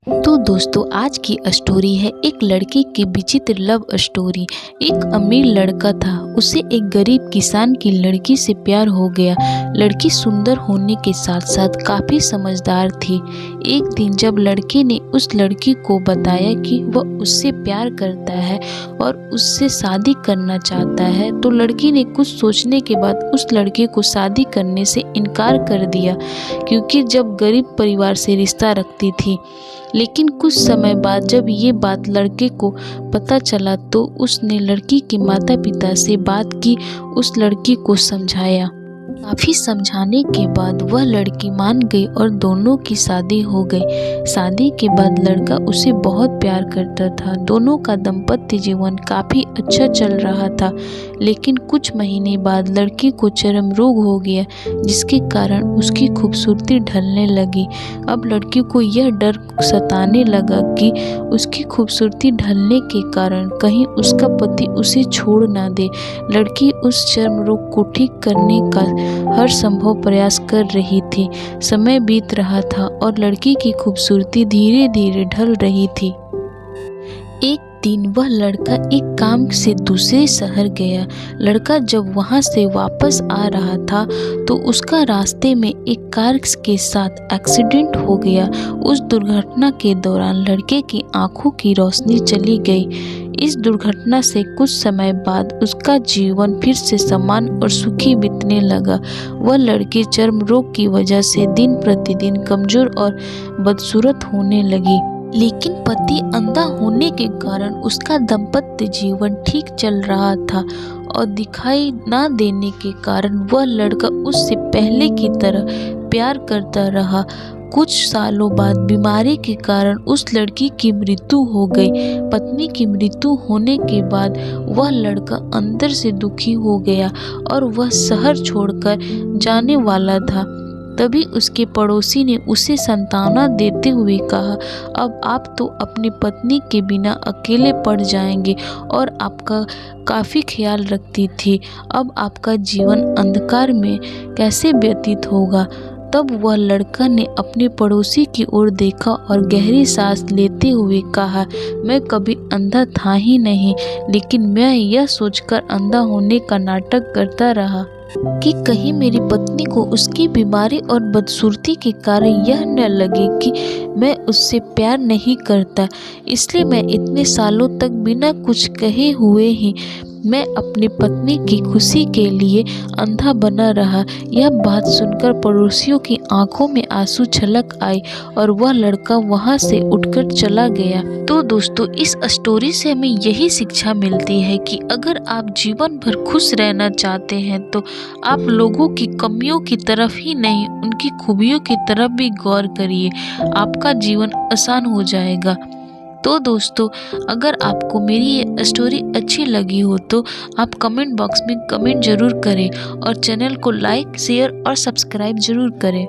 तो दोस्तों आज की स्टोरी है एक लड़के की विचित्र लव स्टोरी। एक अमीर लड़का था, उसे एक गरीब किसान की लड़की से प्यार हो गया। लड़की सुंदर होने के साथ साथ काफ़ी समझदार थी। एक दिन जब लड़के ने उस लड़की को बताया कि वह उससे प्यार करता है और उससे शादी करना चाहता है, तो लड़की ने कुछ सोचने के बाद उस लड़के को शादी करने से इनकार कर दिया, क्योंकि जब गरीब परिवार से रिश्ता रखती थी। लेकिन कुछ समय बाद जब ये बात लड़के को पता चला तो उसने लड़की के माता पिता से बात की, उस लड़की को समझाया। काफ़ी समझाने के बाद वह लड़की मान गई और दोनों की शादी हो गई। शादी के बाद लड़का उसे बहुत प्यार करता था। दोनों का दाम्पत्य जीवन काफ़ी अच्छा चल रहा था। लेकिन कुछ महीने बाद लड़की को चर्म रोग हो गया, जिसके कारण उसकी खूबसूरती ढलने लगी। अब लड़की को यह डर सताने लगा कि उसकी खूबसूरती ढलने के कारण कहीं उसका पति उसे छोड़ ना दे। लड़की उस चर्म रोग को ठीक करने का हर संभव प्रयास कर रही थी। समय बीत रहा था और लड़की की खूबसूरती धीरे धीरे ढल रही थी। एक दिन वह लड़का एक काम से दूसरे शहर गया। लड़का जब वहां से वापस आ रहा था तो उसका रास्ते में एक कार के साथ एक्सीडेंट हो गया। उस दुर्घटना के दौरान लड़के की आंखों की रोशनी चली गई। इस दुर्घटना से कुछ समय बाद उसका जीवन फिर से सामान्य और सुखी बीतने लगा। वह लड़की चर्म रोग की वजह से दिन प्रतिदिन कमजोर और बदसूरत होने लगी। लेकिन पति अंधा होने के कारण उसका दाम्पत्य जीवन ठीक चल रहा था और दिखाई ना देने के कारण वह लड़का उससे पहले की तरह प्यार करता रहा। कुछ सालों बाद बीमारी के कारण उस लड़की की मृत्यु हो गई। पत्नी की मृत्यु होने के बाद वह लड़का अंदर से दुखी हो गया और वह शहर छोड़कर जाने वाला था। तभी उसके पड़ोसी ने उसे सांत्वना देते हुए कहा, अब आप तो अपनी पत्नी के बिना अकेले पड़ जाएंगे और आपका काफ़ी ख्याल रखती थी। अब आपका जीवन अंधकार में कैसे व्यतीत होगा। तब वह लड़का ने अपने पड़ोसी की ओर देखा और गहरी सांस लेते हुए कहा, मैं कभी अंधा था ही नहीं, लेकिन मैं यह सोचकर अंधा होने का नाटक करता रहा कि कहीं मेरी पत्नी को उसकी बीमारी और बदसूरती के कारण यह न लगे कि मैं उससे प्यार नहीं करता। इसलिए मैं इतने सालों तक बिना कुछ कहे हुए ही मैं अपनी पत्नी की खुशी के लिए अंधा बना रहा। यह बात सुनकर पड़ोसियों की आंखों में आंसू छलक आए और वह लड़का वहां से उठकर चला गया। तो दोस्तों इस स्टोरी से हमें यही शिक्षा मिलती है कि अगर आप जीवन भर खुश रहना चाहते हैं तो आप लोगों की कमियों की तरफ ही नहीं, उनकी खूबियों की तरफ भी गौर करिए। आपका जीवन आसान हो जाएगा। तो दोस्तों अगर आपको मेरी ये स्टोरी अच्छी लगी हो तो आप कमेंट बॉक्स में कमेंट जरूर करें और चैनल को लाइक, शेयर और सब्सक्राइब जरूर करें।